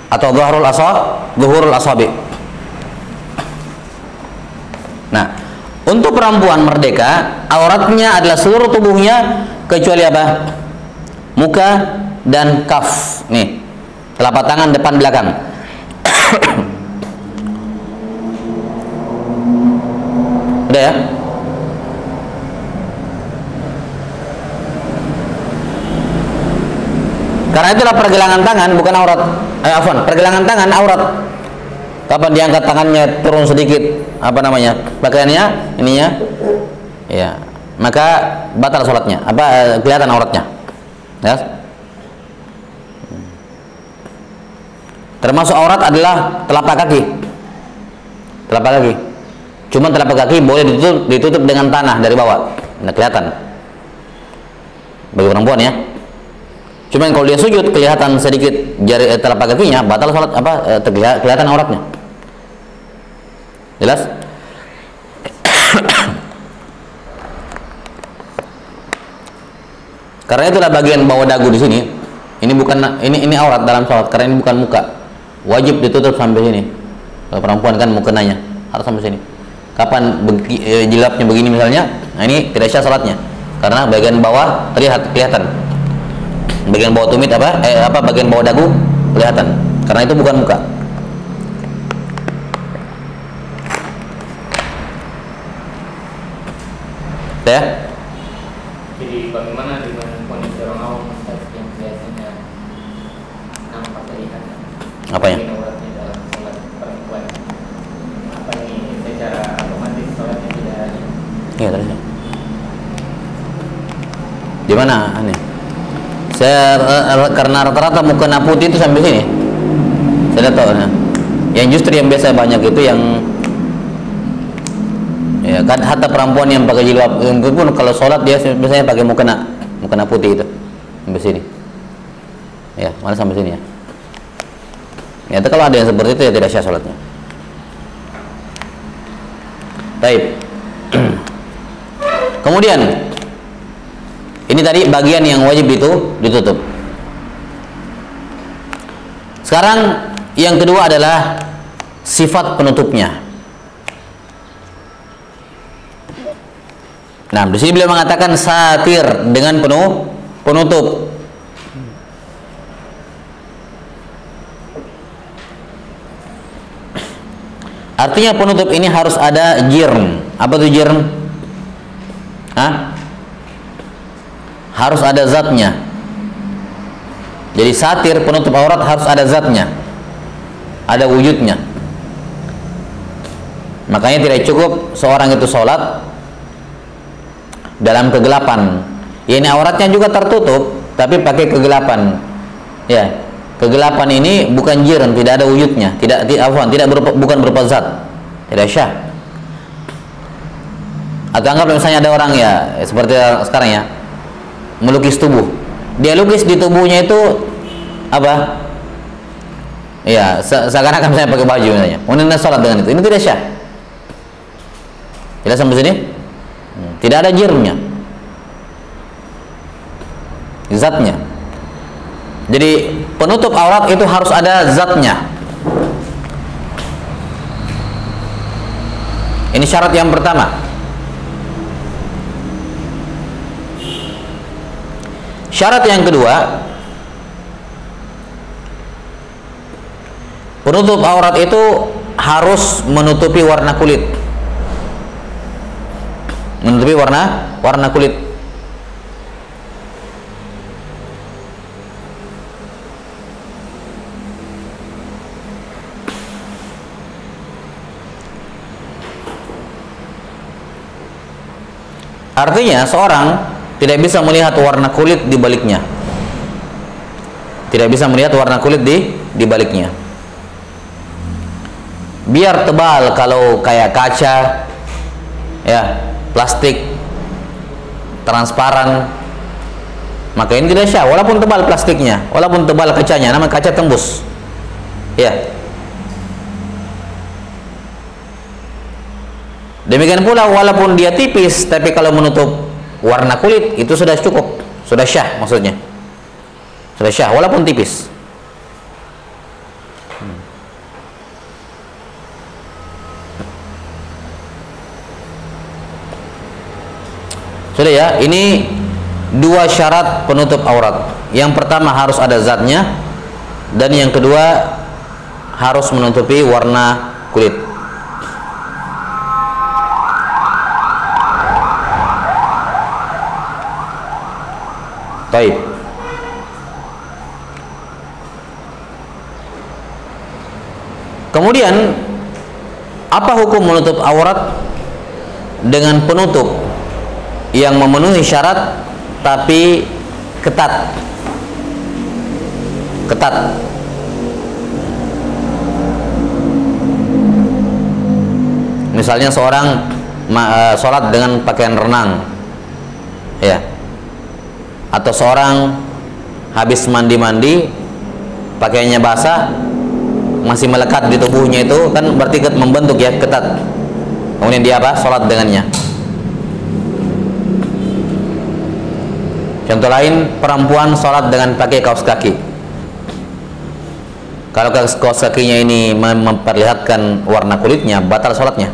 Atau zuhurul asabi. Nah, untuk perempuan merdeka auratnya adalah seluruh tubuhnya kecuali apa? Muka dan kaf. Nih, telapak tangan depan belakang. Udah ya? Karena itulah pergelangan tangan bukan aurat. Pergelangan tangan aurat. Kapan diangkat tangannya turun sedikit apa namanya? Pakaiannya ininya ya, maka batal sholatnya. Kelihatan auratnya. Ya. Termasuk aurat adalah telapak kaki. Telapak kaki. Cuma telapak kaki boleh ditutup dengan tanah dari bawah. Nah, kelihatan. Bagi perempuan ya. Cuma kalau dia sujud kelihatan sedikit jari telapak kakinya, batal sholat kelihatan auratnya. Jelas? Karena itulah bagian bawah dagu di sini. Ini bukan ini aurat dalam sholat karena ini bukan muka. Wajib ditutup sampai sini. Kalau perempuan kan mukenanya harus sampai sini. Kapan jilbabnya begini misalnya, nah ini tidak sah sholatnya karena bagian bawah kelihatan. Bagian bawah tumit bagian bawah dagu kelihatan karena itu bukan muka. Ya. Jadi bagaimana dengan kondisi orang awam yang biasanya nampak terlihat? Apanya? Auratnya dalam sholat perempuan. Apa ini secara otomatis sholatnya tidak? Iya tadi. Di mana aneh? Saya karena rata-rata mukena putih itu sampai sini. Saya tahu ya. Yang justru yang biasa banyak itu yang ya kan hatta perempuan yang pakai jilbab itu pun kalau sholat dia biasanya pakai mukena putih itu sampai sini. Ya, mana sampai sini ya. Ya, kalau ada yang seperti itu ya tidak sah salatnya. Baik. Kemudian ini tadi bagian yang wajib itu ditutup. Sekarang yang kedua adalah sifat penutupnya. Nah, di sini beliau mengatakan satir dengan penutup. Artinya penutup ini harus ada jirm. Apa itu jirm? Harus ada zatnya. Jadi satir penutup aurat harus ada zatnya, ada wujudnya. Makanya tidak cukup seorang itu sholat dalam kegelapan. Ya, ini auratnya juga tertutup, tapi pakai kegelapan. Ya, kegelapan ini bukan jirm, tidak ada wujudnya, bukan berupa zat, tidak syah. Atau anggap misalnya ada orang ya seperti sekarang ya, melukis tubuh. Dia lukis di tubuhnya itu apa? Ya, seakan-akan saya pakai baju misalnya. Kemudian sholat dengan itu. Ini tidak syah. Tidak sampai sini? Tidak ada jirmnya, zatnya. Jadi penutup aurat itu harus ada zatnya. Ini syarat yang pertama. Syarat yang kedua, penutup aurat itu harus menutupi warna kulit. Menutupi warna kulit. Artinya seorang tidak bisa melihat warna kulit di baliknya. Tidak bisa melihat warna kulit di baliknya. Biar tebal kalau kayak kaca, ya, plastik transparan, maka ini tidak syah. Walaupun tebal plastiknya, walaupun tebal kacanya, nama kaca tembus. Ya. Demikian pula walaupun dia tipis, tapi kalau menutup warna kulit itu sudah cukup, sudah syah maksudnya. Sudah syah walaupun tipis. Sudah ya, ini dua syarat penutup aurat. Yang pertama harus ada zatnya, dan yang kedua harus menutupi warna kulit. Baik. Kemudian apa hukum menutup aurat dengan penutup yang memenuhi syarat tapi ketat? Misalnya seorang sholat dengan pakaian renang, ya, atau seorang habis mandi pakaiannya basah masih melekat di tubuhnya, itu kan berarti membentuk ya, ketat. Kemudian dia apa? Sholat dengannya. Contoh lain, perempuan sholat dengan pakai kaos kaki. Kalau kaos kakinya ini memperlihatkan warna kulitnya, batal sholatnya,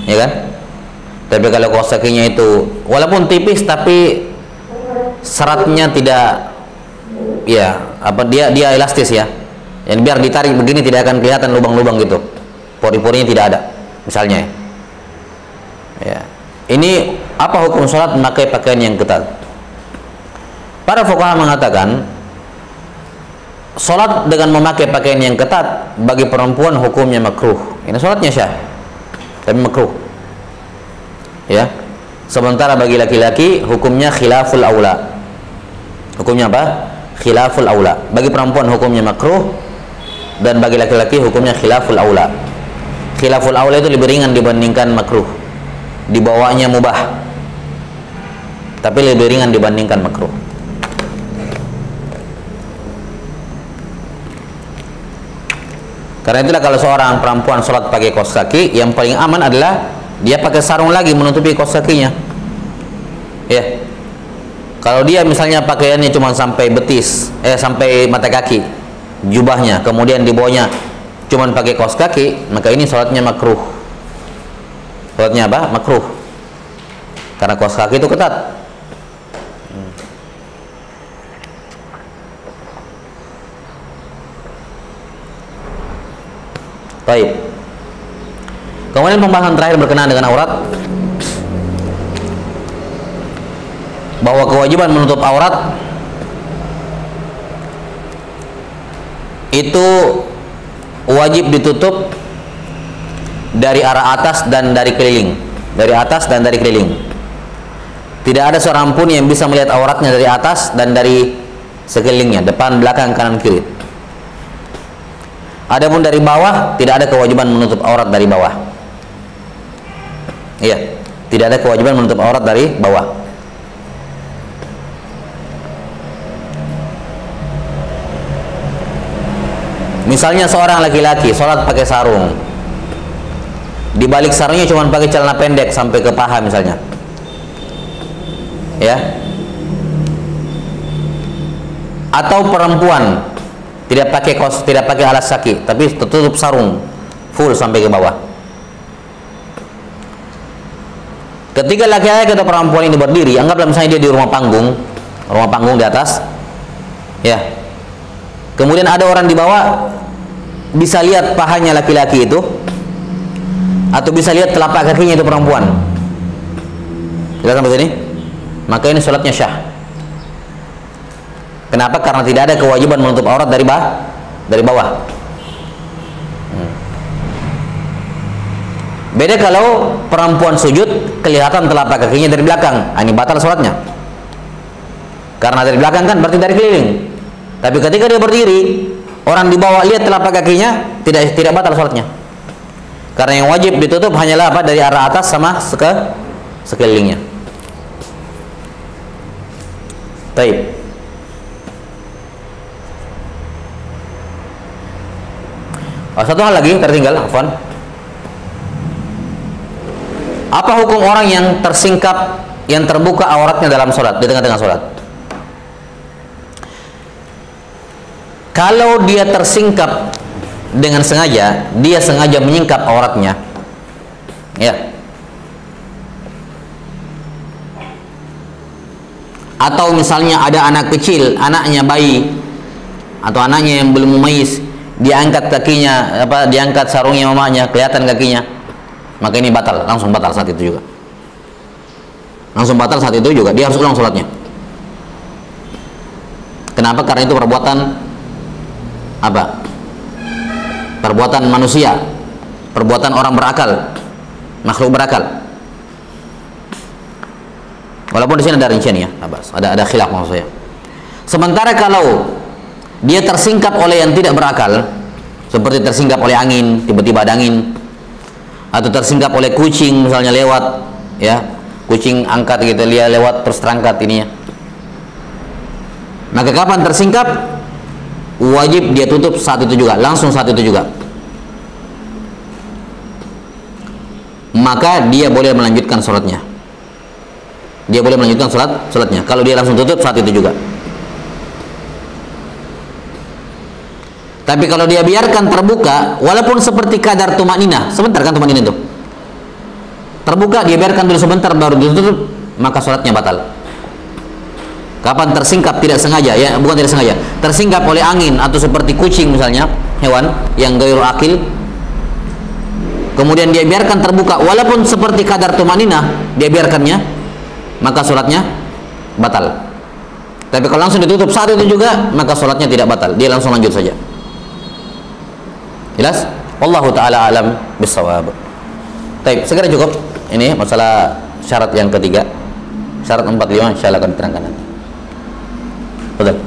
ya kan? Tapi kalau kaos kakinya itu walaupun tipis tapi seratnya tidak, ya, apa, dia elastis ya, yang biar ditarik begini tidak akan kelihatan lubang-lubang gitu, pori-porinya tidak ada misalnya, ya. Ini apa hukum sholat memakai pakaian yang ketat? Para fuqaha mengatakan sholat dengan memakai pakaian yang ketat bagi perempuan hukumnya makruh. Ini sholatnya syah tapi makruh, ya. Sementara bagi laki-laki hukumnya khilaful aula. Hukumnya apa? Khilaful aula. Bagi perempuan hukumnya makruh, dan bagi laki-laki hukumnya khilaful aula. Khilaful aula itu lebih ringan dibandingkan makruh. Dibawanya mubah, tapi lebih ringan dibandingkan makruh. Karena itulah kalau seorang perempuan sholat pakai kaos kaki, yang paling aman adalah dia pakai sarung lagi menutupi kaos kakinya. Ya. Kalau dia misalnya pakaiannya cuma sampai betis, sampai mata kaki, jubahnya, kemudian di bawahnya cuma pakai kaos kaki, maka ini sholatnya makruh. Sholatnya apa? Makruh. Karena kaos kaki itu ketat. Baik. Kemudian pembahasan terakhir berkenaan dengan aurat, bahwa kewajiban menutup aurat itu wajib ditutup dari arah atas dan dari keliling. Dari atas dan dari keliling. Tidak ada seorang pun yang bisa melihat auratnya dari atas dan dari sekelilingnya, depan, belakang, kanan, kiri. Adapun dari bawah, tidak ada kewajiban menutup aurat dari bawah. Iya, tidak ada kewajiban menutup aurat dari bawah. Misalnya seorang laki-laki sholat pakai sarung, di balik sarungnya cuma pakai celana pendek sampai ke paha misalnya, ya. Atau perempuan tidak pakai kaos, tidak pakai alas kaki, tapi tertutup sarung full sampai ke bawah. Ketika laki-laki atau perempuan ini berdiri, anggaplah misalnya dia di rumah panggung di atas, ya. Kemudian ada orang di bawah bisa lihat pahanya laki-laki itu, atau bisa lihat telapak kakinya itu perempuan. Tidak sampai sini, maka ini sholatnya syah. Kenapa? Karena tidak ada kewajiban menutup aurat dari bawah. Beda kalau perempuan sujud kelihatan telapak kakinya dari belakang, ini batal sholatnya. Karena dari belakang kan berarti dari keliling. Tapi ketika dia berdiri, orang di bawah lihat telapak kakinya, tidak batal sholatnya. Karena yang wajib ditutup hanyalah apa? Dari arah atas sama sekelilingnya. Baik. Satu hal lagi tertinggal, afwan. Apa hukum orang yang tersingkap, yang terbuka auratnya dalam sholat, di tengah-tengah sholat? Kalau dia tersingkap dengan sengaja, dia sengaja menyingkap auratnya, ya. Atau misalnya ada anak kecil, anaknya bayi, atau anaknya yang belum mumayyiz, diangkat kakinya, diangkat sarungnya mamanya, kelihatan kakinya, maka ini batal, langsung batal saat itu juga. Langsung batal saat itu juga, dia harus ulang sholatnya. Kenapa? Karena itu perbuatan apa? Perbuatan manusia, perbuatan orang berakal, makhluk berakal. Walaupun di sini ada rincian ya, ada khilaf maksud saya. Sementara kalau dia tersingkap oleh yang tidak berakal, seperti tersingkap oleh angin, tiba-tiba ada angin, atau tersingkap oleh kucing misalnya lewat, ya, kucing angkat gitu, dia lewat terus terangkat ininya. Maka kapan tersingkap, wajib dia tutup saat itu juga, langsung saat itu juga. Maka dia boleh melanjutkan sholatnya. Dia boleh melanjutkan sholatnya. Kalau dia langsung tutup saat itu juga. Tapi kalau dia biarkan terbuka, walaupun seperti kadar tumanina, sebentar kan tumanina itu, terbuka, dia biarkan dulu sebentar baru ditutup, maka sholatnya batal. Kapan tersingkap tidak sengaja, ya, bukan tidak sengaja, tersingkap oleh angin atau seperti kucing misalnya, hewan yang gairu akil, kemudian dia biarkan terbuka, walaupun seperti kadar tumanina, dia biarkannya, maka sholatnya batal. Tapi kalau langsung ditutup saat itu juga, maka sholatnya tidak batal, dia langsung lanjut saja. Jelas? Wallahu ta'ala alam bisawab. Baik, segera cukup. Ini masalah syarat yang ketiga. Syarat 45 insyaallah akan diterangkan nanti. Betul.